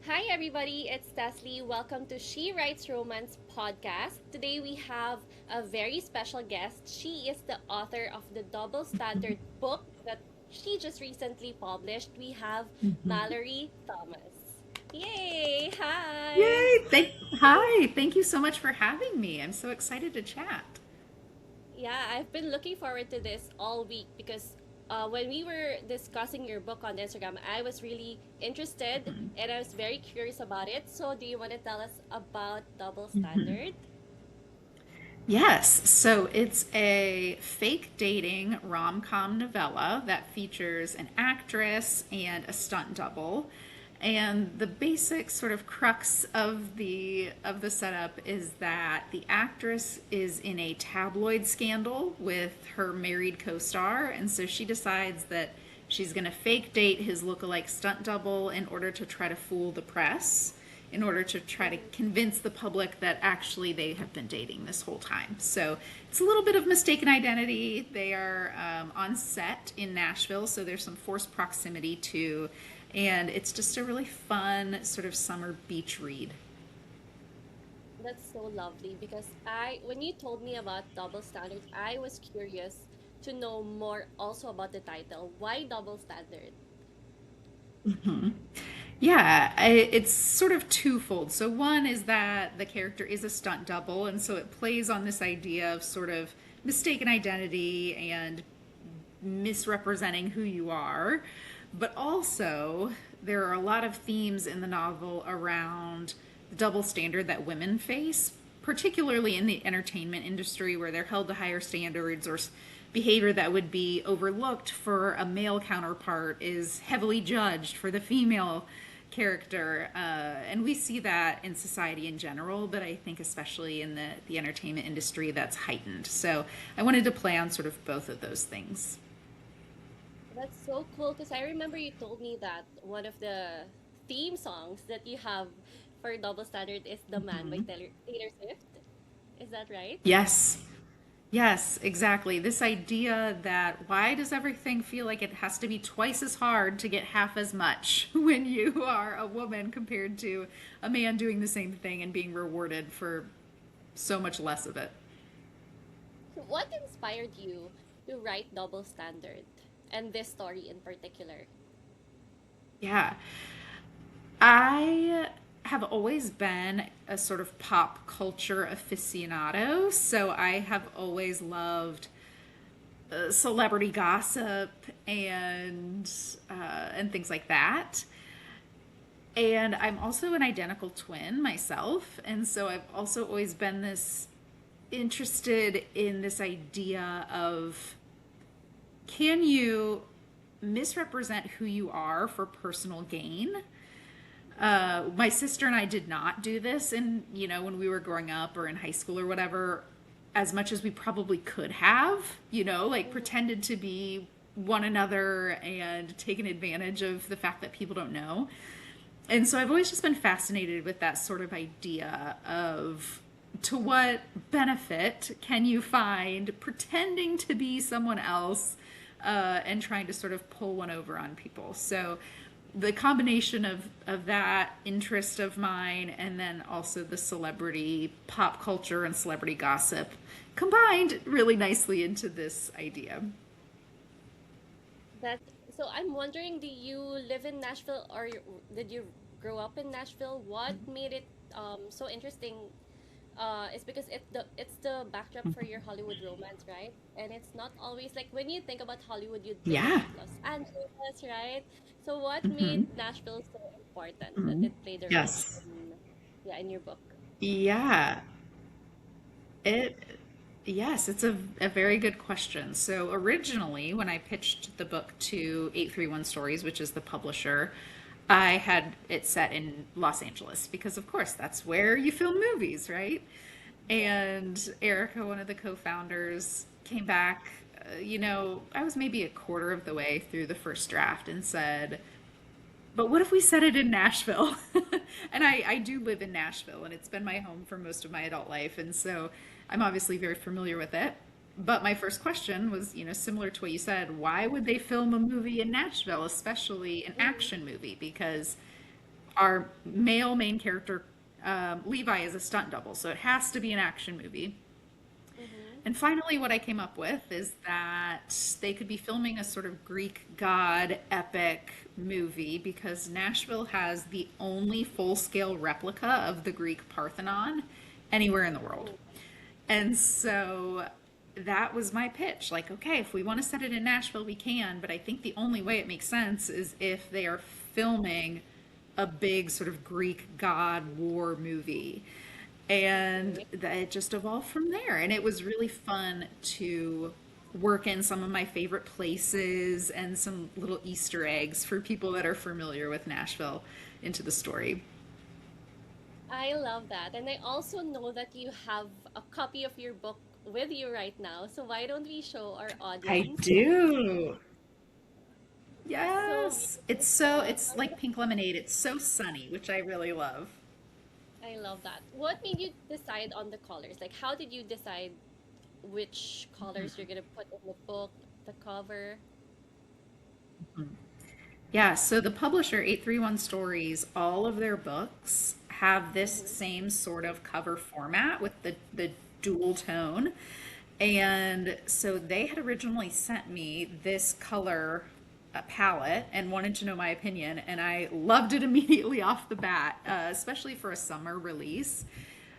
Hi, everybody. It's Teslie. Welcome to She Writes Romance podcast. Today we have a very special guest. She is the author of the Double Standard book that she just recently published. We have Mhm. Mallory Thomas. Yay! Hi! Yay! Hi, thank you so much for having me. I'm so excited to chat. Yeah, I've been looking forward to this all week because when we were discussing your book on Instagram, I was really interested Mhm. and I was very curious about it. So, do you want to tell us about Double Mhm. Standard? Yes, so it's a fake dating rom-com novella that features an actress and a stunt double. And the basic sort of crux of the setup is that the actress is in a tabloid scandal with her married co-star, and so she decides that she's going to fake date his lookalike stunt double in order to try to fool the press, in order to try to convince the public that actually they have been dating this whole time. So it's a little bit of mistaken identity. They are on set in Nashville, so there's some forced proximity too. And it's just a really fun sort of summer beach read. That's so lovely because when you told me about double standard, I was curious to know more also about the title. Why double standard? Yeah, it's sort of twofold. So, one is that the character is a stunt double, and so it plays on this idea of sort of mistaken identity and misrepresenting who you are. But also, there are a lot of themes in the novel around the double standard that women face, particularly in the entertainment industry where they're held to higher standards, or behavior that would be overlooked for a male counterpart is heavily judged for the female character. And we see that in society in general, but I think especially in the entertainment industry that's heightened. So I wanted to play on sort of both of those things. That's so cool because I remember you told me that one of the theme songs that you have for double standard is "The Man" by Taylor Swift. Is that right? Yes. Yes, exactly. This idea that why does everything feel like it has to be twice as hard to get half as much when you are a woman compared to a man doing the same thing and being rewarded for so much less of it? So what inspired you to write double standard and this story in particular? Yeah. I have always been a sort of pop culture aficionado, so I have always loved celebrity gossip and and things like that. And I'm also an identical twin myself, and so I've also always been this interested in this idea of can you misrepresent who you are for personal gain? My sister and I did not do this, and when we were growing up or in high school or whatever, as much as we probably could have, like pretended to be one another and taken advantage of the fact that people don't know. And so I've always just been fascinated with that sort of idea of to what benefit can you find pretending to be someone else and trying to sort of pull one over on people. So the combination of that interest of mine and then also the celebrity pop culture and celebrity gossip combined really nicely into this idea. That so I'm wondering, do you live in Nashville or did you grow up in Nashville? What made it so interesting is because it's the backdrop for your Hollywood romance, right? And it's not always like when you think about Hollywood, you'd think Yeah. about Los Angeles, right? So what made Nashville so important that it played a role Yes. in your book? Yeah. It Yes, it's a very good question. So originally, when I pitched the book to 831 Stories, which is the publisher, I had it set in Los Angeles because, of course, that's where you film movies, right? Yeah. And Erica, one of the co-founders, came back. I was maybe a quarter of the way through the first draft and said, but what if we set it in Nashville? And I do live in Nashville, and it's been my home for most of my adult life. And so I'm obviously very familiar with it. But my first question was, similar to what you said, why would they film a movie in Nashville, especially an Mhm. action movie? Because our male main character, Levi, is a stunt double, so it has to be an action movie. Mm-hmm. And finally, what I came up with is that they could be filming a sort of Greek god epic movie because Nashville has the only full scale replica of the Greek Parthenon anywhere in the world. Oh, And so that was my pitch. Like, okay, if we want to set it in Nashville, we can, but I think the only way it makes sense is if they are filming a big sort of Greek god war movie. And okay. that it just evolved from there. And it was really fun to work in some of my favorite places and some little Easter eggs for people that are familiar with Nashville into the story. I love that. And I also know that you have a copy of your book with you right now. So why don't we show our I audience? do. So Yes. It's beautiful. like pink lemonade. It's so sunny, which I really love. I love that. What made you decide on the colors? Like, how did you decide which colors you're gonna put in the book, the cover? Yeah, so the publisher, 831 Stories, all of their books have this Mm-hmm. same sort of cover format with the dual tone. And so they had originally sent me this color palette and wanted to know my opinion, and I loved it immediately off the bat, especially for a summer release.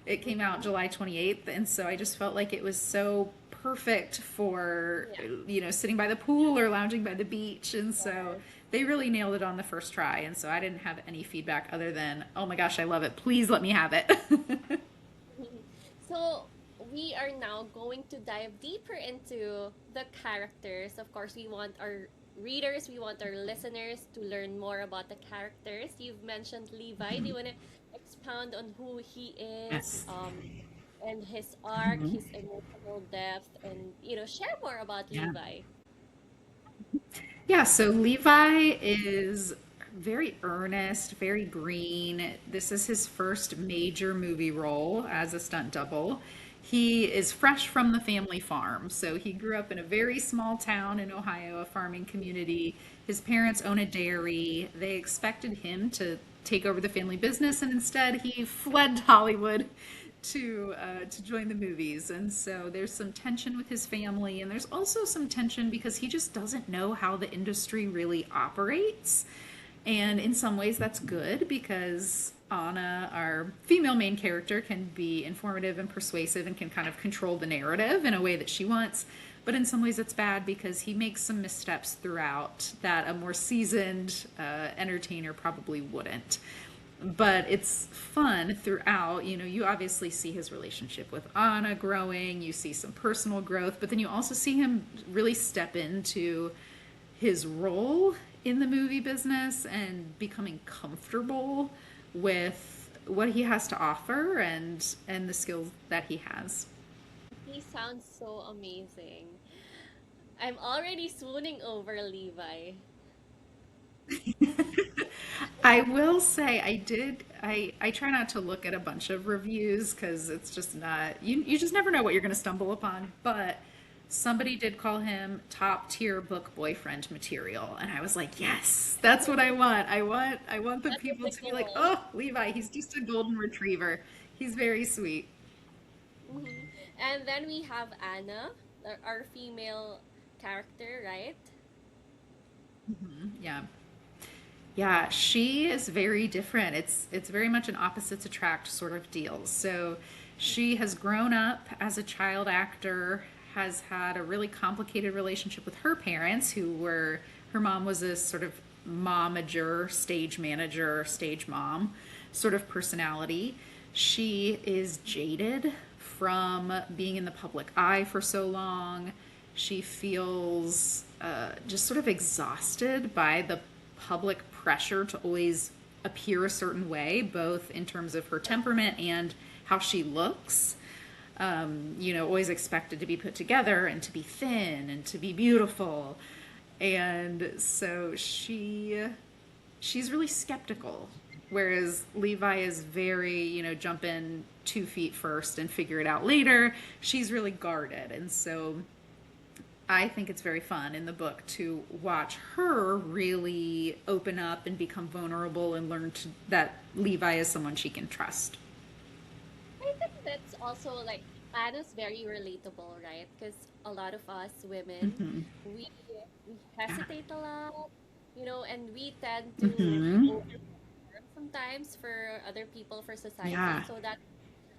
It came out Mm-hmm. July 28th, and so I just felt like it was so perfect for, Yeah. sitting by the pool or lounging by the beach. And so Yes. they really nailed it on the first try. And so I didn't have any feedback other than, oh my gosh, I love it. Please let me have it. So we are now going to dive deeper into the characters. Of course, we want our readers, we want our listeners to learn more about the characters. You've mentioned Levi. Do you want to expound on who he is, Yes. and his arc, his emotional depth, and share more about Yeah. Levi? Yeah, so Levi is very earnest, very green. This is his first major movie role as a stunt double. He is fresh from the family farm. So he grew up in a very small town in Ohio, a farming community. His parents own a dairy. They expected him to take over the family business, and instead he fled Hollywood to join the movies. And so there's some tension with his family, and there's also some tension because he just doesn't know how the industry really operates. And in some ways, that's good because Anna, our female main character, can be informative and persuasive and can kind of control the narrative in a way that she wants. But in some ways, it's bad because he makes some missteps throughout that a more seasoned entertainer probably wouldn't. But it's fun throughout. You obviously see his relationship with Anna growing, you see some personal growth, but then you also see him really step into his role in the movie business and becoming comfortable with what he has to offer and the skills that he has. He sounds so amazing. I'm already swooning over Levi. I will say I try not to look at a bunch of reviews because it's just not you just never know what you're going to stumble upon, but somebody did call him top tier book boyfriend material, and I was like, yes, that's what I want. I want the That is people the to be like, goal. "Oh, Levi, he's just a golden retriever. He's very sweet." Hmm. And then we have Anna, our female character, right? Yeah. Yeah, she is very different. It's very much an opposites attract sort of deal. So she has grown up as a child actor, has had a really complicated relationship with her parents, who were her mom was a sort of momager, stage manager, stage mom sort of personality. She is jaded from being in the public eye for so long. She feels just sort of exhausted by the public pressure to always appear a certain way, both in terms of her temperament and how she looks. Always expected to be put together and to be thin and to be beautiful. And so she's really skeptical. Whereas Levi is very, jump in 2 feet first and figure it out later. She's really guarded. And so I think it's very fun in the book to watch her really open up and become vulnerable and learn that Levi is someone she can trust. I think that's also like Anna's very relatable, right? Because a lot of us women, Hmm. we Yeah. hesitate a lot, and we tend to Hmm. overperform sometimes for other people, for society. Yeah. So that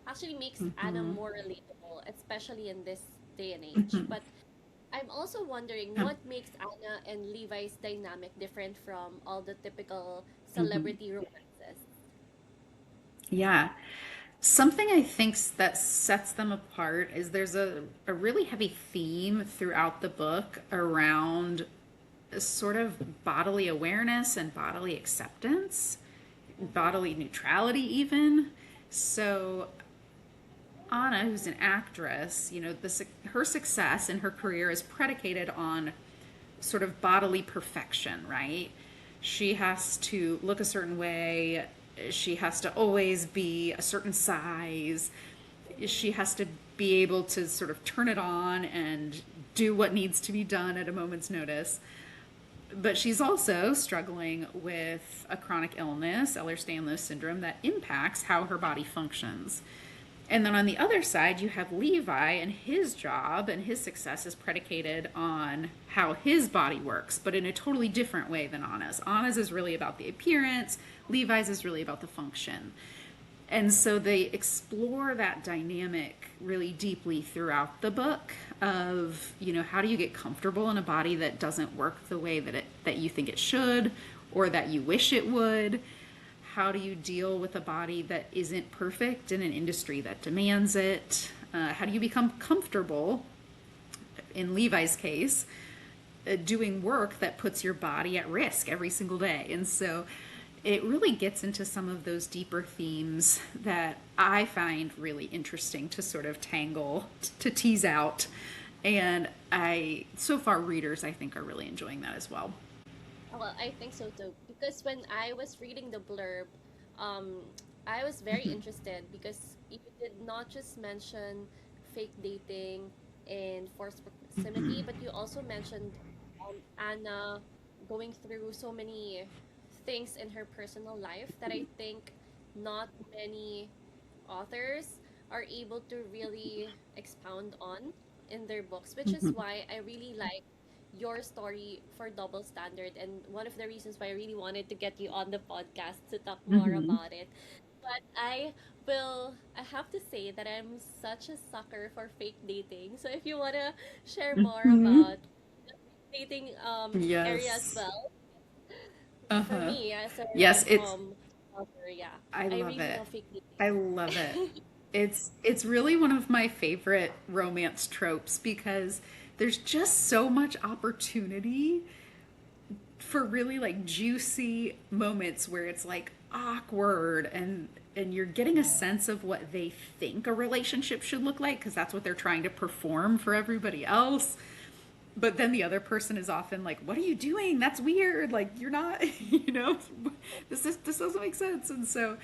actually makes Anna Hmm. more relatable, especially in this day and age. But I'm also wondering Yeah. what makes Anna and Levi's dynamic different from all the typical Hmm. celebrity romances. Yeah. Something I think that sets them apart is there's a really heavy theme throughout the book around sort of bodily awareness and bodily acceptance, Mm-hmm. bodily neutrality, even. So, Anna, who's an actress, her success in her career is predicated on sort of bodily perfection, right? She has to look a certain way. She has to always be a certain size. She has to be able to sort of turn it on and do what needs to be done at a moment's notice. But she's also struggling with a chronic illness, Ehlers-Danlos syndrome, that impacts how her body functions. And then on the other side, you have Levi, and his job and his success is predicated on how his body works, but in a totally different way than Anna's. Anna's is really about the appearance, Levi's is really about the function. And so they explore that dynamic really deeply throughout the book of, how do you get comfortable in a body that doesn't work the way that you think it should or that you wish it would? How do you deal with a body that isn't perfect in an industry that demands it? How do you become comfortable, in Levi's case, doing work that puts your body at risk every single day? And so it really gets into some of those deeper themes that I find really interesting to sort of to tease out. And so far, readers, I think, are really enjoying that as well. Well, I think so too. Because when I was reading the blurb, um, I was very interested because you did not just mention fake dating and forced proximity, but you also mentioned Anna going through so many things in her personal life that I think not many authors are able to really expound on in their books, which is why I really like your story for Double Standard, and one of the reasons why I really wanted to get you on the podcast to talk more Mm-hmm. about it. But I have to say that I'm such a sucker for fake dating. So if you want to share more Mm-hmm. about the fake dating area as Yes. well, Uh for huh. me as a Yes, rom-com author, yeah, I I love really it. love fake I love it. dating. It's really one of my favorite romance tropes because there's just so much opportunity for really like juicy moments where it's like awkward and you're getting a sense of what they think a relationship should look like because that's what they're trying to perform for everybody else. But then the other person is often like, what are you doing? That's weird. Like, you're not, this doesn't make sense. And so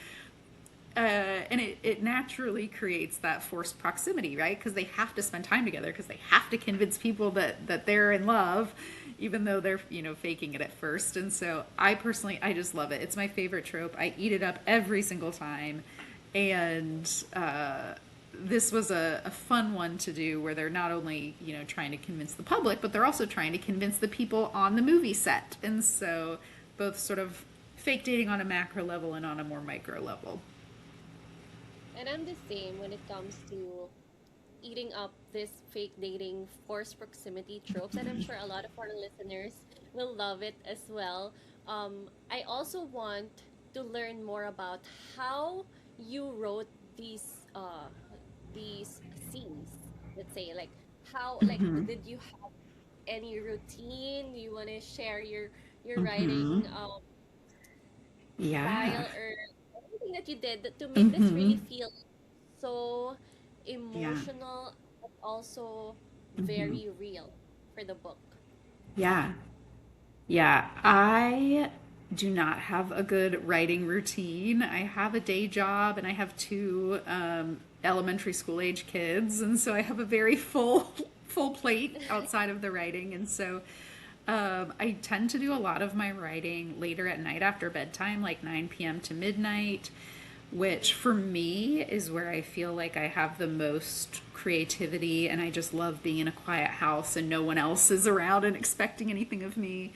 and it naturally creates that forced proximity, right? Because they have to spend time together because they have to convince people that they're in love, even though they're faking it at first. And so I personally, I just love it. It's my favorite trope. I eat it up every single time, and this was a fun one to do where they're not only trying to convince the public, but they're also trying to convince the people on the movie set. And so both sort of fake dating on a macro level and on a more micro level. And I'm the same when it comes to eating up this fake dating forced proximity tropes, and I'm sure a lot of our listeners will love it as well. I also want to learn more about how you wrote these scenes. Let's say, like, how, like, did you have any routine? You want to share your Hmm. writing Yeah. style or anything that you did to make this really Hmm. feel so Yeah. emotional but also very real for the book. Yeah. Yeah. I do not have a good writing routine. I have a day job and I have two elementary school age kids. And so I have a very full full plate outside of the writing. And so I tend to do a lot of my writing later at night after bedtime, like 9 p.m. to midnight, which for me is where I feel like I have the most creativity, and I just love being in a quiet house and no one else is around and expecting anything of me.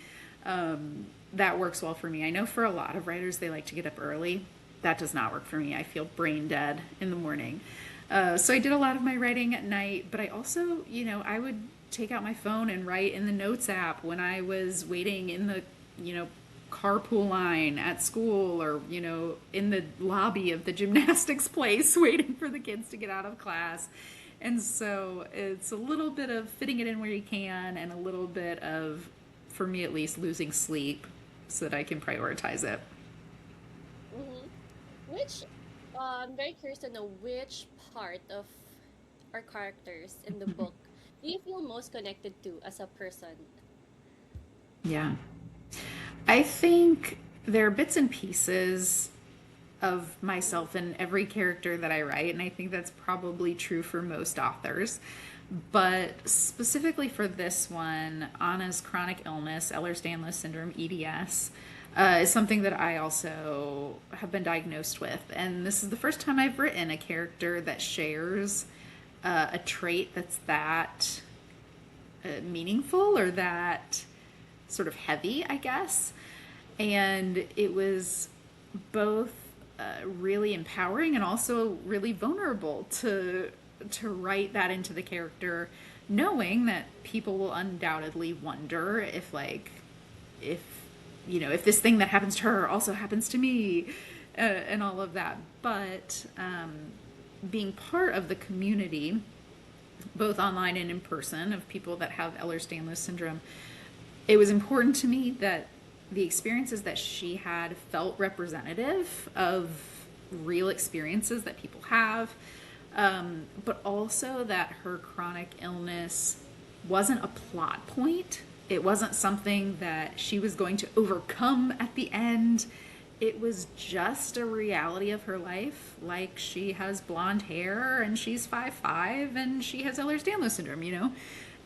That works well for me. I know for a lot of writers, they like to get up early. That does not work for me. I feel brain dead in the morning. So I did a lot of my writing at night, but I also, I would take out my phone and write in the notes app when I was waiting in the, carpool line at school, or, in the lobby of the gymnastics place waiting for the kids to get out of class. And so it's a little bit of fitting it in where you can, and a little bit of, for me at least, losing sleep so that I can prioritize it. Which, I'm very curious to know which part of our characters in the book do you feel most connected to as a person? Yeah. I think there are bits and pieces of myself in every character that I write, and I think that's probably true for most authors. But specifically for this one, Anna's chronic illness, Ehlers-Danlos syndrome, EDS, is something that I also have been diagnosed with. And this is the first time I've written a character that shares a trait that's that meaningful, or that sort of heavy, I guess. And it was both really empowering and also really vulnerable to write that into the character, knowing that people will undoubtedly wonder if if this thing that happens to her also happens to me, and all of that. But being part of the community, both online and in person, of people that have Ehlers-Danlos syndrome, it was important to me that the experiences that she had felt representative of real experiences that people have, but also that her chronic illness wasn't a plot point. It wasn't something that she was going to overcome at the end. It was just a reality of her life. Like, she has blonde hair and she's 5'5" and she has Ehlers-Danlos syndrome.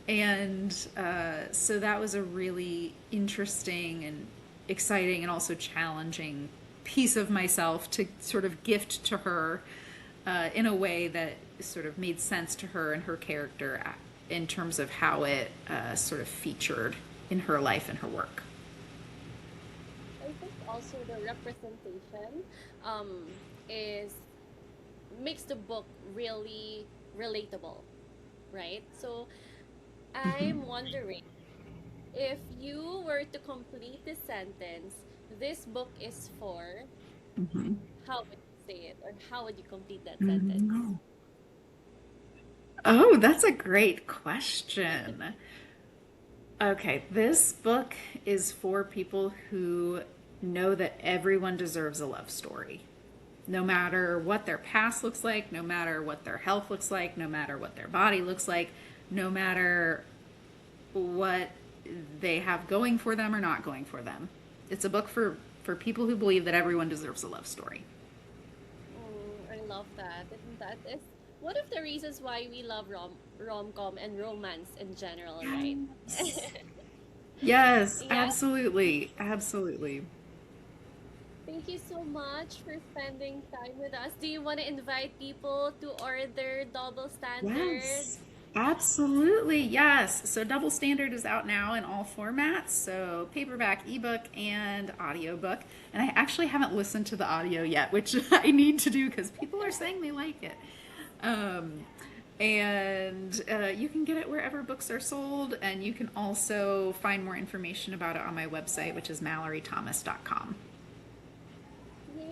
And so that was a really interesting and exciting and also challenging piece of myself to sort of gift to her, in a way that sort of made sense to her and her character, in terms of how it sort of featured in her life and her work. I think also the representation um, is makes the book really relatable, right? So I'm wondering, if you were to complete the sentence, this book is for, how would you say it, or how would you complete that sentence? Oh, that's a great question. Okay, this book is for people who know that everyone deserves a love story. No matter what their past looks like, no matter what their health looks like, no matter what their body looks like, no matter what they have going for them or not going for them. It's a book for people who believe that everyone deserves a love story. I love that. And that is one of the reasons why we love rom-com and romance in general, right? Yes, Yeah. absolutely. Absolutely. Thank you so much for spending time with us. Do you want to invite people to order Double Standard? Yes, absolutely. Yes. So Double Standard is out now in all formats. So paperback, ebook, and audiobook. And I actually haven't listened to the audio yet, which I need to do because people are saying they like it. Um, and you can get it wherever books are sold. And you can also find more information about it on my website, which is mallorythomas.com.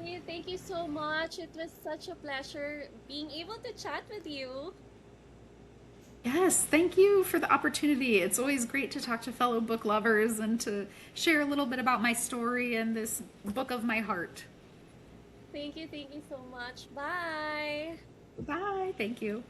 Yay, thank you so much. It was such a pleasure being able to chat with you. Yes, thank you for the opportunity. It's always great to talk to fellow book lovers and to share a little bit about my story and this book of my heart. Thank you so much. Bye. Bye. Thank you.